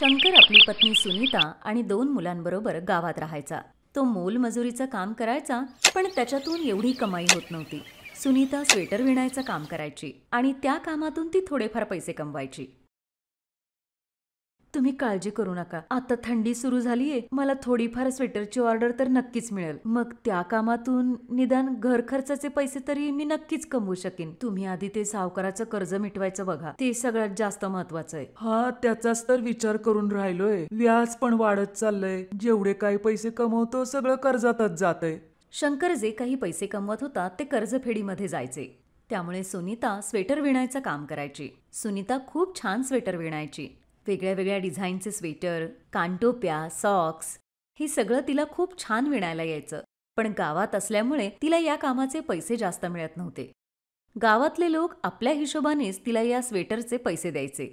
शंकर आपली पत्नी सुनीता आणि 2 मुलांबरोबर गावात राहायचा. तो मोलमजुरीचं काम करायचा, पण त्याच्यातून एवढी कमाई होत नव्हती. सुनीता स्वेटर विणायचं काम करायची आणि त्या कामातून ती थोडेफार पैसे कमवायची. तुम्ही काळजी करू नका, आता थंडी सुरू झालीये, मला थोडीफार स्वेटरची ऑर्डर तर नक्कीच मिळेल. मग त्या कामातून निदान घर खर्चाचे पैसे तरी मी नक्कीच कमवू शकेन. तुम्ही आधी ते सावकाराचं कर्ज मिटवायचं बघा, ते सगळ्यात जास्त महत्वाचं आहे. हा, त्याचाच तर विचार करून राहिलोय. व्याज पण वाढत चाललंय. जेवढे काही पैसे कमवतो सगळं कर्जातच जातंय. शंकर जे काही पैसे कमवत होता ते कर्जफेडीमध्ये जायचे. त्यामुळे सुनीता स्वेटर विणायचं काम करायची. सुनीता खूप छान स्वेटर विणायची. वेगळ्या वेगळ्या डिझाईनचे स्वेटर, कानटोप्या, सॉक्स हे सगळं तिला खूप छान विणायला यायचं. पण गावात असल्यामुळे तिला या कामाचे पैसे जास्त मिळत नव्हते. गावातले लोक आपल्या हिशोबानेच तिला या स्वेटरचे पैसे द्यायचे.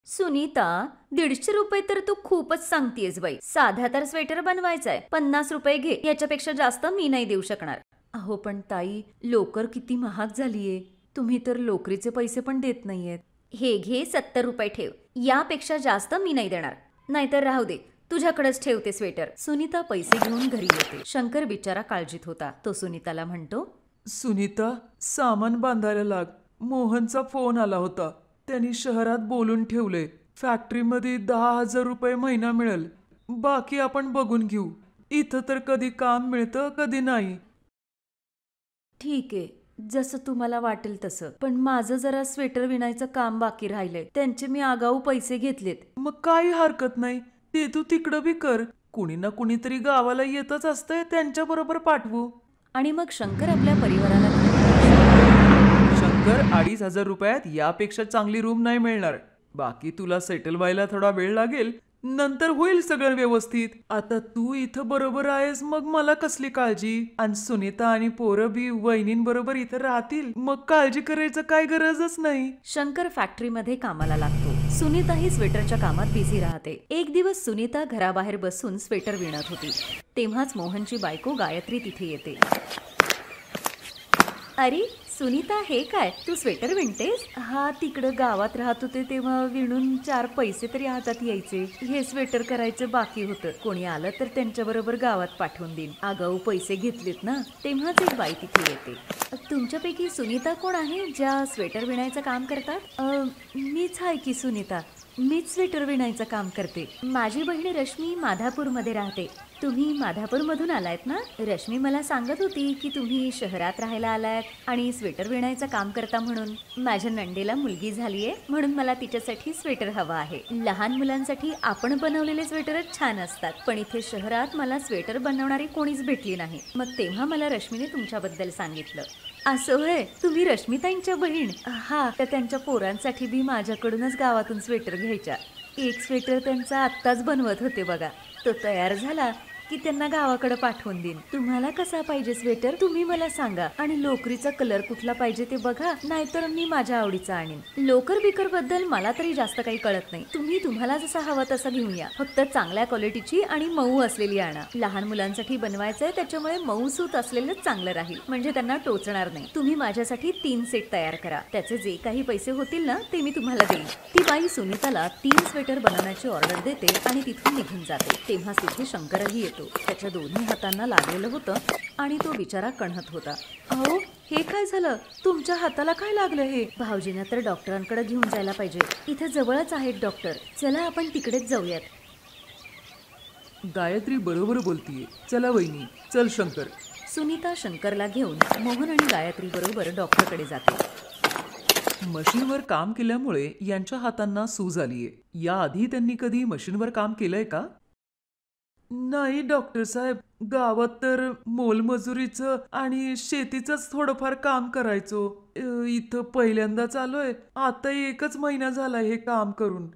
सुनीता, 150 रुपये तर तू खूपच सांगतेस बाई. साधा तर स्वेटर बनवायचाय, 50 रुपये घे. याच्यापेक्षा जास्त मी नाही देऊ शकणार. अहो पण ताई, लोकर किती महाग झालीये. तुम्ही तर लोकरीचे पैसे पण देत नाहीयेत. हे घे, 70 रुपये ठेव. यापेक्षा जास्त मी नाही देणार. नाहीतर राहू दे, तुझ्याकडेच ठेवते स्वेटर. सुनीता पैसे घेऊन घरी येते. शंकर बिचारा काळजीत होता. तो सुनीताला म्हणतो, सुनीता, सामान बांधायला लाग. मोहनचा फोन आला होता. त्यांनी शहरात बोलून ठेवले. फॅक्टरीमध्ये 10,000 रुपये महिना मिळेल. बाकी आपण बघून घेऊ. इथं तर कधी काम मिळतं कधी नाही. ठीक आहे, जसं तुम्हाला वाटेल तसं. पण माझं जरा स्वेटर विणायचं काम बाकी राहिलंय. त्यांचे मी आगाऊ पैसे घेतलेत. मग काही हरकत नाही, ते तू तिकडं बी कर. कुणी ना कुणीतरी गावाला येतच असतंय, त्यांच्या बरोबर पाठवू. आणि मग शंकर आपल्या परिवाराला शंकर, 2,500 रुपयात यापेक्षा चांगली रूम नाही मिळणार. बाकी तुला सेटल व्हायला थोडा वेळ लागेल, नंतर होईल सगळं व्यवस्थित. आता तू इथं बरोबर आहेस, मग मला कसली काळजी. आणि सुनीता आणि पोरं बी वहिनींबरोबर इथं राहतील, मग काळजी करायचं काय गरजच नाही. शंकर फॅक्टरीमध्ये कामाला लागतो. सुनीता ही स्वेटरच्या कामात बिझी राहते. एक दिवस सुनीता घराबाहेर बसून स्वेटर विणत होती. तेव्हाच मोहनची बायको गायत्री तिथे येते. अरे सुनीता, हे काय, तू स्वेटर विणतेस? हा, तिकडं गावात राहत होते तेव्हा विणून 4 पैसे तरी हातात यायचे. हे स्वेटर करायचं बाकी होतं. कोणी आलं तर त्यांच्याबरोबर गावात पाठवून देईन. आगाऊ पैसे घेतलेत ना. तेव्हाच एक बाई तिथे येते. तुमच्यापैकी सुनीता कोण आहे ज्या स्वेटर विणायचं काम करतात? मीच आहे की सुनीता. मीच स्वेटर विणायचं काम करते. माझी बहीण रश्मी माधापूरमध्ये राहते. तुम्ही माधापूरमधून आलायत ना? रश्मी मला सांगत होती की तुम्ही शहरात राहायला आलायत आणि स्वेटर विणायचं काम करता म्हणून. माझ्या नंडेला मुलगी झालीये, म्हणून मला तिच्यासाठी स्वेटर हवा आहे. लहान मुलांसाठी आपण बनवलेले स्वेटरच छान असतात, पण इथे शहरात मला स्वेटर बनवणारी कोणीच भेटली नाही. मग तेव्हा मला रश्मीने तुमच्याबद्दल सांगितलं. असं होय, तुम्ही रश्मिताईंच्या बहीण? हा, तर त्यांच्या पोरांसाठी बी माझ्याकडूनच गावातून स्वेटर घ्यायच्या. एक स्वेटर त्यांचा आत्ताच बनवत होते बघा. तो तयार झाला की त्यांना गावाकडे पाठवून देईन. तुम्हाला कसा पाहिजे स्वेटर तुम्ही मला सांगा, आणि लोकरीचा कलर कुठला पाहिजे ते बघा, नाहीतर मी माझ्या आवडीचा आणीन. लोकर बिकर बद्दल मला तरी जास्त काही कळत नाही. तुम्ही तुम्हाला जसा हवा तसा घेऊन या. फक्त चांगल्या क्वालिटीची आणि मऊ असलेली आणा. लहान मुलांसाठी बनवायचंय, त्याच्यामुळे मऊ सूत असलेलंच चांगलं राहील, म्हणजे त्यांना टोचणार नाही. तुम्ही माझ्यासाठी 3 सेट तयार करा. त्याचे जे काही पैसे होतील ना ते मी तुम्हाला देईन. ती बाई सुनीताला 3 स्वेटर बनवण्याची ऑर्डर देते आणि तिथून निघून जाते. तेव्हा तिथे शंकरही येतो. त्याच्या दोन्ही हातांना लागलेलं होतं आणि तो बिचारा कणहत होता. अहो, हे काय झालं? तुमच्या हाताला काय लागलं? हे भाऊजींना तर डॉक्टरांकडे घेऊन जायला पाहिजे. इथे जवळच आहेत डॉक्टर. चला आपण तिकडेच जाऊयात. गायत्री बरोबर बोलतीये. चला वहिनी, चल शंकर. सुनीता शंकरला घेऊन मोहन आणि गायत्री बरोबर डॉक्टरकडे जाते. मशीनवर काम केल्यामुळे यांच्या हातांना सूज आलीये. याआधी त्यांनी कधी मशीनवर काम केलंय का? नाही डॉक्टर साहेब, गावात तर मोलमजुरीचं आणि शेतीचंच थोडंफार काम करायचो. इथं पहिल्यांदाच आलोय. आता 1च महिना झालाय हे काम करून.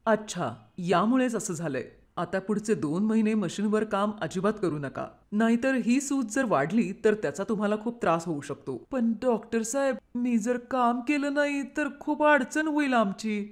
अच्छा, यामुळेच असं झालंय. आता पुढचे 2 महिने मशीनवर काम अजिबात करू नका, नाहीतर ही सूज जर वाढली तर त्याचा तुम्हाला खूप त्रास होऊ शकतो. पण डॉक्टर साहेब, मी जर काम केलं नाही तर खूप अडचण होईल आमची.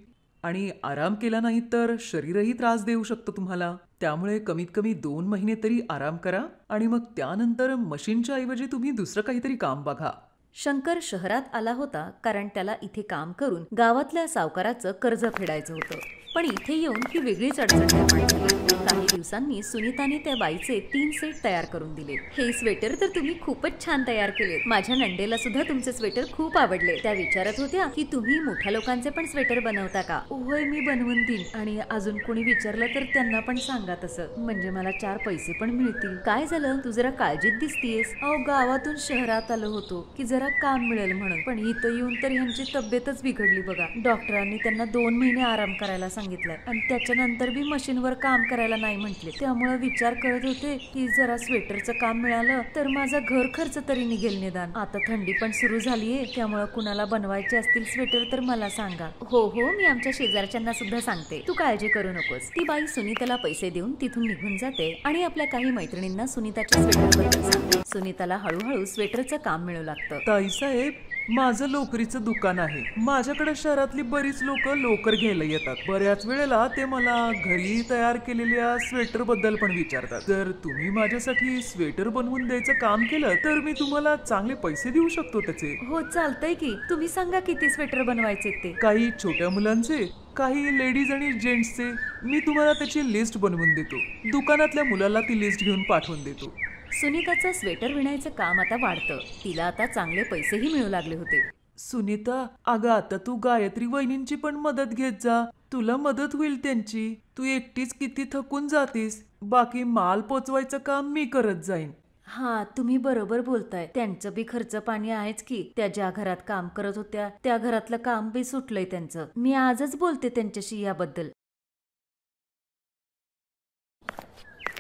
आणि आराम केला नाही तर शरीरही त्रास देऊ शकतो तुम्हाला. त्यामुळे कमीत कमी 2 महिने तरी आराम करा आणि मग त्यानंतर मशीनच्या ऐवजी तुम्ही दुसरं काहीतरी काम बघा. शंकर शहरात आला होता कारण त्याला इथे काम करून गावातल्या सावकाराचं कर्ज फेडायचं होतं. पण इथे येऊन ही वेगळीच अडचण निर्माण झाली. काही दिवसांनी सुनीताने त्या बाईचे 3 सेट तयार करून दिले. हे स्वेटर तर तुम्ही खूपच छान तयार केलेत. माझ्या नंडेला सुद्धा तुमचे स्वेटर खूप आवडले. त्या विचारत होत्या की तुम्ही मोठ्या लोकांचे पण स्वेटर बनवता का? होय, मी बनवून देईन. आणि अजून कोणी विचारलं तर त्यांना पण सांगा तसं, म्हणजे मला 4 पैसे पण मिळतील. काय झालं, तू जरा काळजीत दिसतीयस? अहो, गावातून शहरात आलो होतो की जरा काम मिळेल म्हणून, पण इथं येऊन तर ह्यांची तब्येतच बिघडली बघा. डॉक्टरांनी त्यांना 2 महिने आराम करायला सांगितलंय आणि त्याच्यानंतर बी मशीनवर काम करायला नाही म्हटले. त्यामुळे विचार करत होते की जरा स्वेटरचं काम मिळालं तर माझा घर खर्च तरी निघेल निदान. आता थंडी पण सुरू झालीये, त्यामुळे कुणाला बनवायचे असतील स्वेटर तर मला सांगा. हो हो, मी आमच्या शेजारच्यांना सुद्धा सांगते, तू काळजी करू नकोस. ती बाई सुनीताला पैसे देऊन तिथून निघून जाते आणि आपल्या काही मैत्रिणींना सुनीताच्या स्वेटरबद्दल सांगते. सुनीताला हळूहळू स्वेटरचं काम मिळू लागतं. ताईसाहेब, माझं लोकरीचं दुकान आहे. माझ्याकडे शहरातली बरीच लोक लोकर घ्यायला येतात. बऱ्याच वेळेला ते मला घरी तयार केलेल्या स्वेटर बद्दल पण विचारतात. जर तुम्ही माझ्यासाठी स्वेटर बनवून द्यायचं काम केलं तर मी तुम्हाला चांगले पैसे देऊ शकतो त्याचे. हो चालतंय की, तुम्ही सांगा किती स्वेटर बनवायचे ते. काही छोट्या मुलांचे, काही लेडीज आणि जेंट्सचे. मी तुम्हाला त्याची लिस्ट बनवून देतो. दुकानातल्या मुलाला ती लिस्ट घेऊन पाठवून देतो. सुनीताचं स्वेटर विणायचं काम आता वाढतं. तिला आता चांगले पैसेही मिळू लागले होते. सुनीता, अगं आता तू गायत्री वहिनींची पण मदत घेत जा. तुला मदत होईल त्यांची. तू एकटीच किती थकून जातीस. बाकी माल पोचवायचं काम मी करत जाईन. हा, तुम्ही बरोबर बोलताय. त्यांचं बी खर्च पाणी आहेच की. त्या ज्या घरात काम करत होत्या त्या घरातलं काम बी सुटलंय त्यांचं. मी आजच बोलते त्यांच्याशी याबद्दल.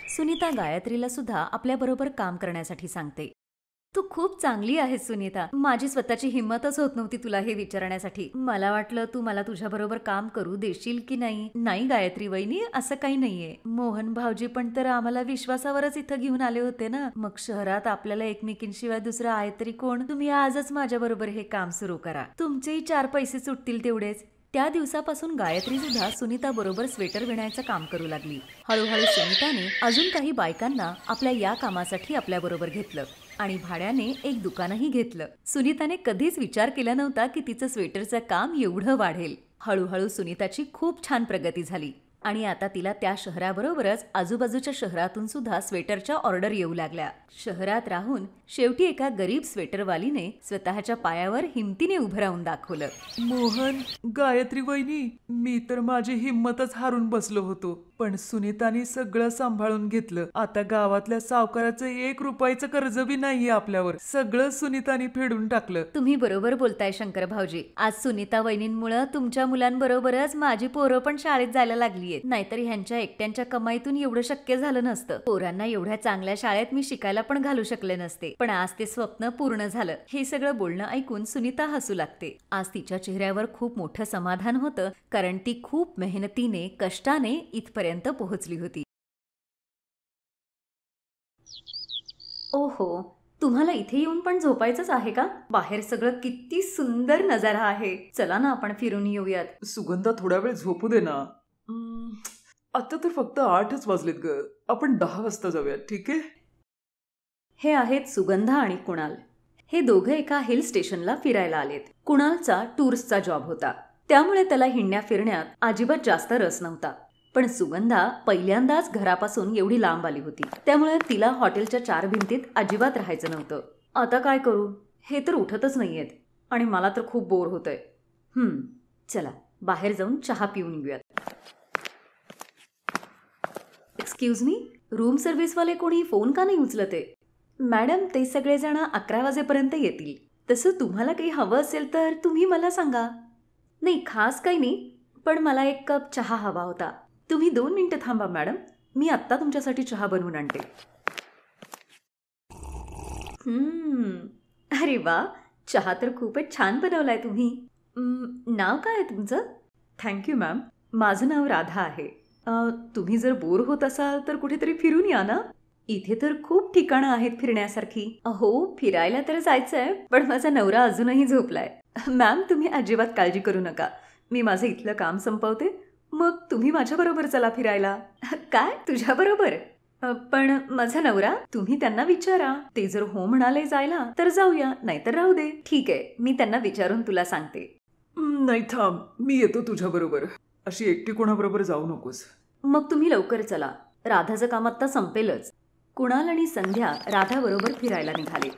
सुनीता गायत्रीला सुद्धा आपल्याबरोबर काम करण्यासाठी सांगते. तू खूप चांगली आहेस सुनीता. माझी स्वतःची हिंमतच होत नव्हती तुला हे विचारण्यासाठी. मला वाटलं तू मला तुझ्याबरोबर काम करू देशील की नाही. नाही गायत्री वहिनी, असं काही नाहीये. मोहन भाऊजी पण तर आम्हाला विश्वासावरच इथं घेऊन आले होते ना. मग शहरात आपल्याला एकमेकींशिवाय दुसरं आहे तरी कोण. तुम्ही आजच माझ्याबरोबर हे काम सुरू करा. तुमचेही 4 पैसे सुटतील तेवढेच. त्या दिवसापासून गायत्री सुद्धा सुनीता बरोबर स्वेटर विणायचं काम करू लागली. हळूहळू सुनीताने अजून काही बायकांना आपल्या या कामासाठी आपल्याबरोबर घेतलं आणि भाड्याने एक दुकानही घेतलं. सुनीताने कधीच विचार केला नव्हता की तिचं स्वेटरचं काम एवढं वाढेल. हळूहळू सुनीताची खूप छान प्रगती झाली आणि आता तिला त्या शहराबरोबरच आजूबाजूच्या शहरातून सुद्धा स्वेटरच्या ऑर्डर येऊ लागल्या. शहरात राहून शेवटी एका गरीब स्वेटरवालीने स्वतःच्या पायावर हिमतीने उभं राहून दाखवलं. मोहन, गायत्री वहिनी, मी तर माझी हिंमतच हारून बसलो होतो, पण सुनीताने सगळं सांभाळून घेतलं. आता गावातल्या सावकाराचं 1 रुपयाचं कर्ज बी नाहीये आपल्यावर. सगळं सुनीताने फेडून टाकलं. तुम्ही बरोबर बोलताय शंकर भाऊजी. आज सुनीता वहिनींमुळे तुमच्या मुलांबरोबरच माझी पोरं पण शाळेत जायला लागलीयेत. नाहीतर ह्यांच्या एकट्यांच्या कमाईतून एवढं शक्य झालं नसतं. पोरांना एवढ्या चांगल्या शाळेत मी शिकायला पण घालू शकले नसते. पण आज ते स्वप्न पूर्ण झालं. हे सगळं बोलणं ऐकून सुनीता हसू लागते. आज तिच्या चेहऱ्यावर खूप मोठं समाधान होतं, कारण ती खूप मेहनतीने कष्टाने इथपर्यंत पोहोचली होती. ओहो, तुम्हाला इथे येऊन पण झोपायचंच आहे का? बाहेर सगळं किती सुंदर नजारा आहे. चला ना आपण फिरून येऊयात. सुगंधा, थोडा वेळ झोपू दे ना. आता तर फक्त 8च वाजलेत ग. आपण 10 वाजता जाऊयात, ठीक आहे? हे आहेत सुगंधा आणि कुणाल. हे दोघे एका हिल स्टेशनला फिरायला आलेत. कुणालचा टूर्सचा जॉब होता, त्यामुळे त्याला हिंडण्या फिरण्यात अजिबात जास्त रस नव्हता. पण सुगंधा पहिल्यांदाच घरापासून एवढी लांब आली होती, त्यामुळे तिला हॉटेलच्या 4 भिंतीत अजिबात राहायचं नव्हतं. आता काय करू, हे तर उठतच नाहीयेत आणि मला तर खूप बोर होतंय. चला बाहेर जाऊन चहा पिऊन येऊयात. एक्सक्यूज मी, रूम सर्व्हिसवाले कोणी फोन का नाही उचलते? मॅडम, ते सगळेजण 11 वाजेपर्यंत येतील. तसं तुम्हाला काही हवं असेल तर तुम्ही मला सांगा. नाही, खास काही नाही, पण मला 1 कप चहा हवा होता. तुम्ही 2 मिनिटं थांबा मॅडम, मी आत्ता तुमच्यासाठी चहा बनवून आणते. अरे वा, चहा तर खूपच छान बनवलाय तुम्ही. नाव काय आहे तुमचं? थँक्यू मॅम, माझं नाव राधा आहे. तुम्ही जर बोर होत असाल तर कुठेतरी फिरून या ना. इथे तर खूप ठिकाणं आहेत फिरण्यासारखी. हो, फिरायला तर जायचंय, पण माझा नवरा अजूनही झोपलाय. मॅम, तुम्ही अजिबात काळजी करू नका. मी माझं इथलं काम संपवते, मग तुम्ही माझ्याबरोबर चला फिरायला. काय, तुझ्याबरोबर? पण माझा नवरा, तुम्ही त्यांना विचारा. ते जर हो म्हणाले जायला तर जाऊया, नाहीतर राहू दे. ठीक आहे, मी त्यांना विचारून तुला सांगते. नाही थांब, मी येतो तुझ्याबरोबर. अशी एकटी कोणाबरोबर जाऊ नकोस. मग तुम्ही लवकर चला, राधाचं काम आत्ता संपेलच. कुणाल आणि संध्या राधाबरोबर फिरायला निघाले.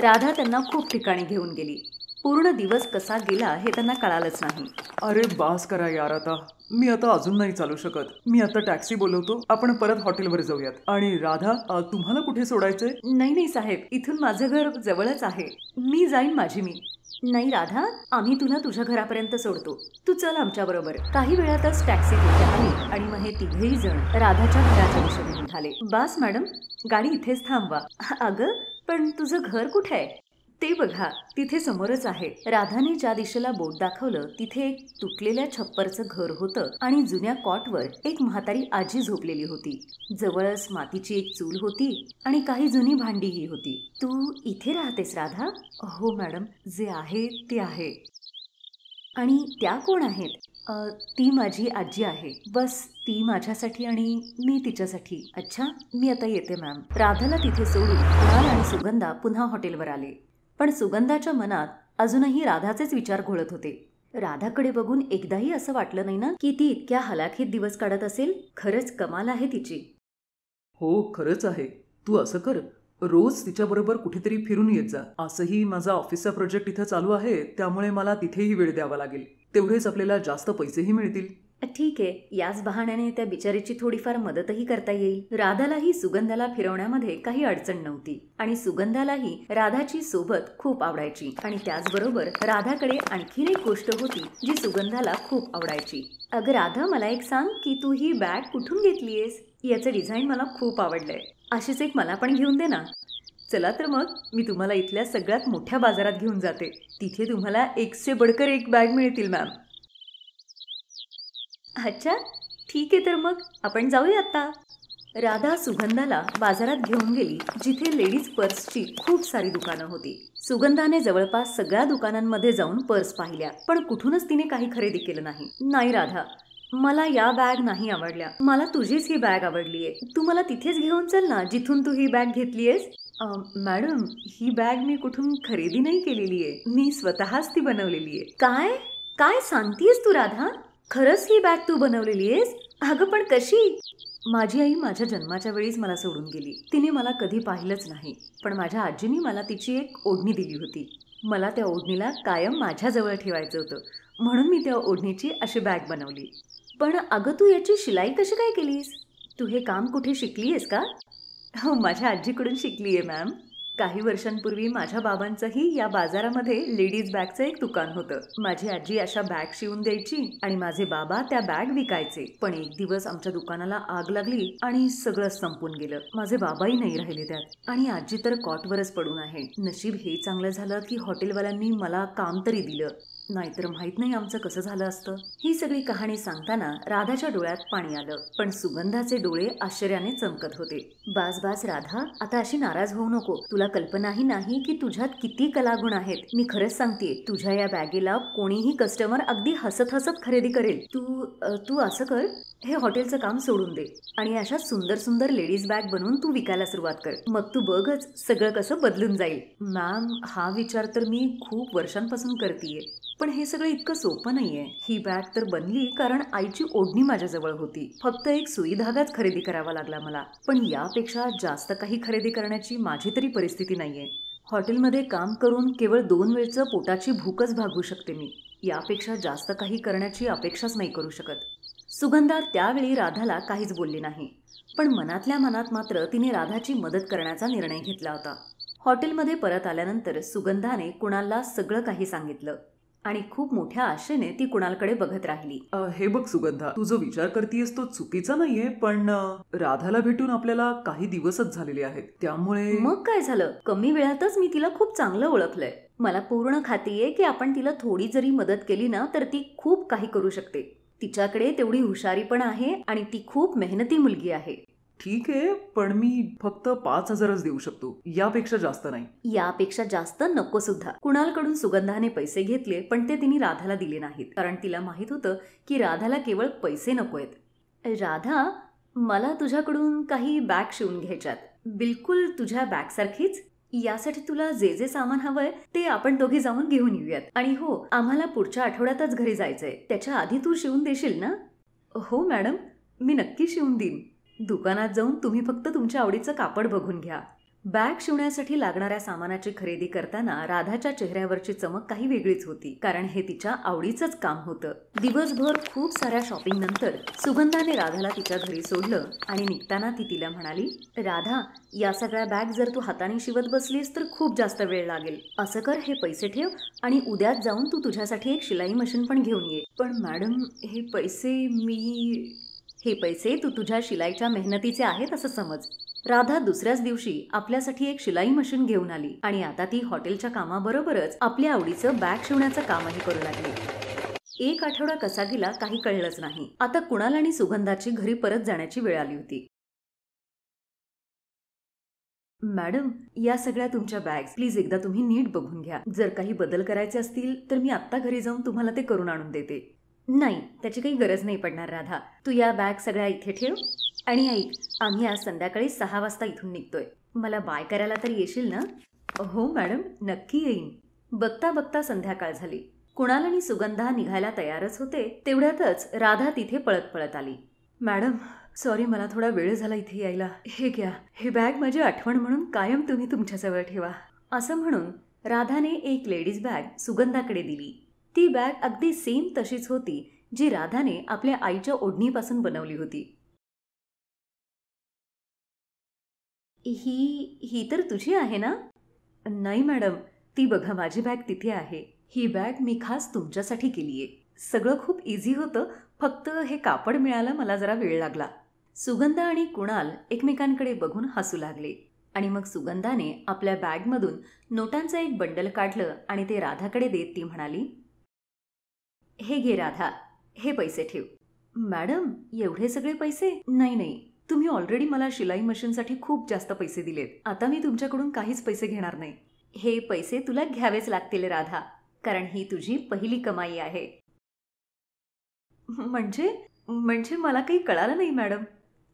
राधा त्यांना खूप ठिकाणी घेऊन गेली. पूर्ण दिवस कसा गेला हे त्यांना कळालंच नाही. अरे बास करा यार आता. मी आता अजून नाही चालू शकत. मी आता टॅक्सी बोलवतो, आपण परत हॉटेलवर जाऊयात. आणि राधा, तुम्हाला कुठे सोडायचंय? नाही नाही साहेब, इथून माझं घर जवळच आहे. मी जाईन माझी मी. नाही राधा, आम्ही तुला तुझ्या घरापर्यंत सोडतो. तू चल आमच्या बरोबर. काही वेळातच टॅक्सी तिथे आली आणि मग हे तिघेही जण राधाच्या घराच्या दिशेने निघाले. बास मॅडम, गाडी इथेच थांबवा. अगं, पण तुझं घर कुठे आहे? ते बघा, तिथे समोरच आहे. राधाने ज्या दिशेला बोट दाखवलं तिथे एक तुटलेल्या छप्परचं घर होतं आणि जुन्या कॉटवर एक म्हातारी आजी झोपलेली होती. जवळच मातीची एक चूल होती आणि काही जुनी भांडीही होती. तू इथे राहतेस राधा? हो मॅडम, जे आहे ते आहे. आणि त्या कोण आहेत? ती माझी आजी आहे. बस ती माझ्यासाठी आणि मी तिच्यासाठी. अच्छा, मी आता येते मॅम. राधाला तिथे सोडून कुणाल आणि सुगंधा पुन्हा हॉटेलवर आले. पण सुगंधाच्या मनात अजूनही राधाचेच विचार घोळत होते. राधाकडे बघून एकदाही असं वाटलं नाही ना की ती इतक्या हलाखीत दिवस काढत असेल. खरंच कमाल आहे तिची. हो, खरंच आहे. तू असं कर, रोज तिच्याबरोबर कुठेतरी फिरून येत जा. असंही माझा ऑफिसचा प्रोजेक्ट इथं चालू आहे, त्यामुळे मला तिथेही वेळ द्यावा लागेल. तेवढेच आपल्याला जास्त पैसेही मिळतील. ठीक आहे, याच बहाण्याने त्या बिचारीची थोडीफार मदतही करता येईल. राधालाही सुगंधाला फिरवण्यामध्ये काही अडचण नव्हती आणि सुगंधालाही राधाची सोबत खूप आवडायची. आणि त्याचबरोबर राधाकडे आणखीन एक गोष्ट होती जी सुगंधाला खूप आवडायची. अगं राधा, मला एक सांग की तू ही बॅग कुठून घेतलीयस? याचं डिझाईन मला खूप आवडलंय. अशीच एक मला पण घेऊन दे ना. चला तर मग, मी तुम्हाला इथल्या सगळ्यात मोठ्या बाजारात घेऊन जाते. तिथे तुम्हाला एकसे बडकर एक बॅग मिळतील मॅम. अच्छा, ठीक आहे, तर मग आपण जाऊया आता. राधा सुगंधाला बाजारात घेऊन गेली जिथे लेडीज पर्सची खूप सारी दुकानं होती. सुगंधाने जवळपास सगळ्या दुकानांमध्ये जाऊन पर्स पाहिल्या, पण कुठूनच तिने काही खरेदी केलं नाही. नाही राधा, मला या बॅग नाही आवडल्या. मला तुझीच ही बॅग आवडलीये. तू मला तिथेच घेऊन चल ना जिथून तू ही बॅग घेतलीयस. मॅडम, ही बॅग मी कुठून खरेदी नाही केलेली आहे. मी स्वतःच ती बनवलेली आहे. काय काय सांगतेस तू राधा? खरंच ही बॅग तू बनवलेली आहेस? अगं पण कशी? माझी आई माझ्या जन्माच्या वेळीच मला सोडून गेली. तिने मला कधी पाहिलंच नाही. पण माझ्या आजीने मला तिची एक ओढणी दिली होती. मला त्या ओढणीला कायम माझ्याजवळ ठेवायचं होतं, म्हणून मी त्या ओढणीची अशी बॅग बनवली. पण अगं, तू याची शिलाई कशी काय केलीस? तू हे काम कुठे शिकलीयस का? हो, माझ्या आजीकडून शिकलीये मॅम. काही वर्षांपूर्वी माझ्या बाबांचंही या बाजारामध्ये लेडीज बॅगचं एक दुकान होतं. माझी आजी अशा बॅग शिवून द्यायची आणि माझे बाबा त्या बॅग विकायचे. पण एक दिवस आमच्या दुकानाला आग लागली आणि सगळं संपून गेलं. माझे बाबाही नाही राहिले त्यात आणि आजी तर कॉटवरच पडून आहे. नशीब हे चांगलं झालं की हॉटेलवाल्यांनी मला काम तरी दिलं, नाहीतर माहित नाही आमचं कसं झालं असतं. ही सगळी कहाणी सांगताना राधाच्या डोळ्यात पाणी आलं, पण सुगंधाचे डोळे आश्चर्याने चमकत होते. बास बास राधा, आता अशी नाराज होऊ नको. तुला कल्पनाही नाही की तुझ्यात किती कलागुण आहेत. मी खरंच सांगते, तुझ्या या बॅगेला कोणीही कस्टमर अगदी हसत हसत खरेदी करेल. तू असं कर, हे हॉटेलचं काम सोडून दे आणि अशा सुंदर सुंदर लेडीज बॅग बनवून तू विकायला सुरुवात कर. मग तू बघच सगळं कसं बदलून जाईल. मॅम, हा विचार तर मी खूप वर्षांपासून करतेय, पण हे सगळं इतकं सोपं नाहीये. ही बॅग तर बनली कारण आईची ओढणी माझ्याजवळ होती. फक्त एक सुई धागाच खरेदी करावा लागला मला. पण यापेक्षा जास्त काही खरेदी करण्याची माझी तरी परिस्थिती नाहीये. हॉटेलमध्ये काम करून केवळ 2 वेळचं पोटाची भूकच भागवू शकते मी. यापेक्षा जास्त काही करण्याची अपेक्षाच नाही करू शकत. सुगंधा त्यावेळी राधाला काहीच बोलली नाही, पण मनातल्या मनात मात्र तिने राधाची मदत करण्याचा निर्णय घेतला होता. हॉटेलमध्ये परत आल्यानंतर सुगंधाने कुणालला सगळं काही सांगितलं आणि खूप मोठ्या आशेने ती कुणालकडे बघत राहिली. हे बघ सुगंधा, तू जो विचार करतेयस तो चुकीचा नाहीये, पण राधाला भेटून आपल्याला काही दिवसच झालेले आहेत, त्यामुळे मग काय झालं? कमी वेळातच मी तिला खूप चांगलं ओळखलंय. मला पूर्ण खात्री आहे की आपण तिला थोडी जरी मदत केली ना तर ती खूप काही करू शकते. तिच्याकडे तेवढी हुशारी पण आहे आणि ती खूप मेहनती मुलगी आहे. ठीक आहे, पण मी फक्त 5,000च देऊ शकतो, यापेक्षा जास्त नाही. यापेक्षा जास्त नको सुद्धा. कुणालकडून सुगंधाने पैसे घेतले, पण ते तिने राधाला दिले नाहीत, कारण तिला माहित होतं की राधाला केवळ पैसे नकोयत. राधा, मला तुझ्याकडून काही बॅग शिवून घ्यायच्यात, बिलकुल तुझ्या बॅगसारखीच. यासाठी तुला जे जे सामान हवंय ते आपण दोघे जाऊन घेऊन येऊयात. आणि हो, आम्हाला पुढच्या आठवड्यातच घरी जायचंय. त्याच्या आधी तू शिवून देशील ना? हो मॅडम, मी नक्की शिवून देईन. दुकानात जाऊन तुम्ही फक्त तुमच्या आवडीचं कापड बघून घ्या. बॅग शिवण्यासाठी लागणाऱ्या सामानाची खरेदी करताना राधाच्या चेहऱ्यावरची चमक काही वेगळीच होती, कारण हे तिच्या आवडीचंच काम होतं. दिवसभर खूप साऱ्या शॉपिंग नंतर सुगंधाने राधाला तिच्या घरी सोडलं आणि निघताना ती तिला म्हणाली, राधा, या सगळ्या बॅग जर तू हाताने शिवत बसलीस तर खूप जास्त वेळ लागेल. असं कर, हे पैसे ठेव आणि उद्याच जाऊन तू तुझ्यासाठी एक शिलाई मशीन पण घेऊन ये. पण मॅडम, हे पैसे तू तुझ्या शिलाईच्या मेहनतीचे आहेत असं समज. राधा दुसऱ्याच दिवशी आपल्यासाठी एक शिलाई मशीन घेऊन आली आणि आता ती हॉटेलच्या कामाबरोबरच आपल्या आवडीचं बॅग शिवण्याचं कामही करू लागली. एक आठवडा कसा गेला काही कळलंच नाही. आता कुणाल आणि सुगंधाची घरी परत जाण्याची वेळ आली होती. मॅडम, या सगळ्या तुमच्या बॅग्स प्लीज एकदा तुम्ही नीट बघून घ्या. जर काही बदल करायचे असतील तर मी आत्ता घरी जाऊन तुम्हाला ते करून आणून देते. नाही, त्याची काही गरज नाही पडणार राधा. तू या बॅग सगळ्या इथे ठेव आणि ऐक, आम्ही आज संध्याकाळी 6 वाजता इथून निघतोय. मला बाय करायला तर येशील ना? हो मॅडम, नक्की येईन. बघता बघता संध्याकाळ झाली. कुणाल आणि सुगंधा निघायला तयारच होते तेवढ्यातच राधा तिथे पळत पळत आली. मॅडम, सॉरी, मला थोडा वेळ झाला इथे यायला. हे घ्या, हे बॅग माझी आठवण म्हणून कायम तुम्ही तुमच्याजवळ ठेवा. असं म्हणून राधाने एक लेडीज बॅग सुगंधाकडे दिली. ती बॅग अगदी सेम तशीच होती जी राधाने आपल्या आईच्या ओढणीपासून बनवली होती. ही तर तुझी आहे ना? नाही मॅडम, ती बघा, माझी बॅग तिथे आहे. ही बॅग मी खास तुमच्यासाठी केलीये. सगळं खूप इझी होतं, फक्त हे कापड मिळायला मला जरा वेळ लागला. सुगंधा आणि कुणाल एकमेकांकडे बघून हसू लागले आणि मग सुगंधाने आपल्या बॅगमधून नोटांचं एक बंडल काढलं आणि ते राधाकडे देत ती म्हणाली, हे घे राधा, हे पैसे ठेव. मॅडम, एवढे सगळे पैसे? नाही, तुम्ही ऑलरेडी मला शिलाई मशीनसाठी खूप जास्त पैसे दिलेत. आता मी तुमच्याकडून काहीच पैसे घेणार नाही. हे पैसे तुला घ्यावेच लागतील राधा, कारण ही तुझी पहिली कमाई आहे. म्हणजे मला काही कळालं नाही मॅडम.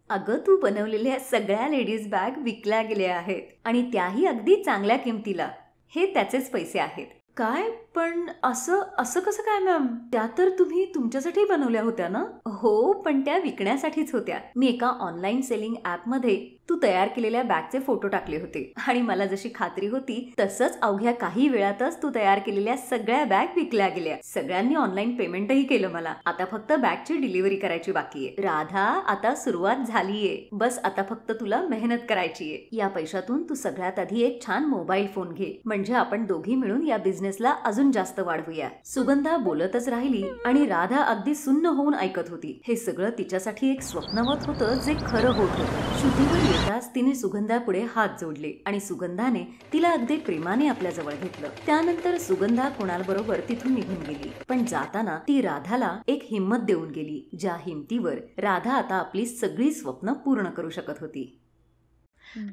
अगं, तू बनवलेल्या सगळ्या लेडीज बॅग विकल्या गेल्या आहेत आणि त्याही अगदी चांगल्या किमतीला. हे त्याचेच पैसे आहेत. काय? पण असं कसं काय मॅम? त्या तर तुम्ही तुमच्यासाठी बनवल्या होत्या ना? हो, पण त्या विकण्यासाठीच होत्या. मी एका ऑनलाईन सेलिंग ॲपमध्ये तू तयार केलेल्या बॅगचे फोटो टाकले होते आणि मला जशी खात्री होती तसंच अवघ्या काही वेळातच तू तयार केलेल्या सगळ्या बॅग विकल्या गेल्या. सगळ्यांनी ऑनलाईन पेमेंटही केलं मला. आता फक्त बॅगची डिलिव्हरी करायची बाकी आहे. राधा, आता सुरुवात झालीये. बस आता फक्त तुला मेहनत करायची आहे. या पैशातून तू सगळ्यात आधी एक छान मोबाईल फोन घे, म्हणजे आपण दोघी मिळून या बिझनेसला अजून जास्त वाढवूया. सुगंधा बोलतच राहिली आणि राधा अगदी सुन्न होऊन ऐकत होती. हे सगळं तिच्यासाठी एक स्वप्नवत होतं जे खरं होत होतं. शुद्धीवर येताच तिने सुगंधापुढे हात जोडले आणि सुगंधाने तिला अगदी प्रेमाने आपल्या जवळ घेतलं. त्यानंतर सुगंधा कुणालबरोबर तिथून निघून गेली. पण जाताना ती राधाला एक हिंमत देऊन गेली, ज्या हिमतीवर राधा आता आपली सगळी स्वप्न पूर्ण करू शकत होती.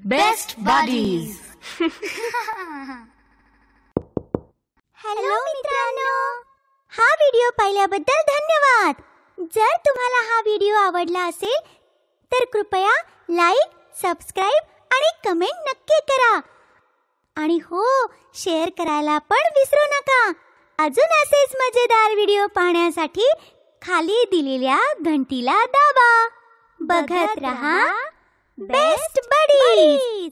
Best buddies. हॅलो मित्रांनो, हा व्हिडिओ पाहिल्याबद्दल धन्यवाद. जर तुम्हाला हा व्हिडिओ आवडला असेल तर कृपया लाईक, सबस्क्राईब आणि कमेंट नक्की करा. आणि हो, शेअर करायला पण विसरू नका. अजून असेच मजेदार व्हिडिओ पाहण्यासाठी खाली दिलेल्या घंटीला दाबा. बघत रहा बेस्ट बडीज.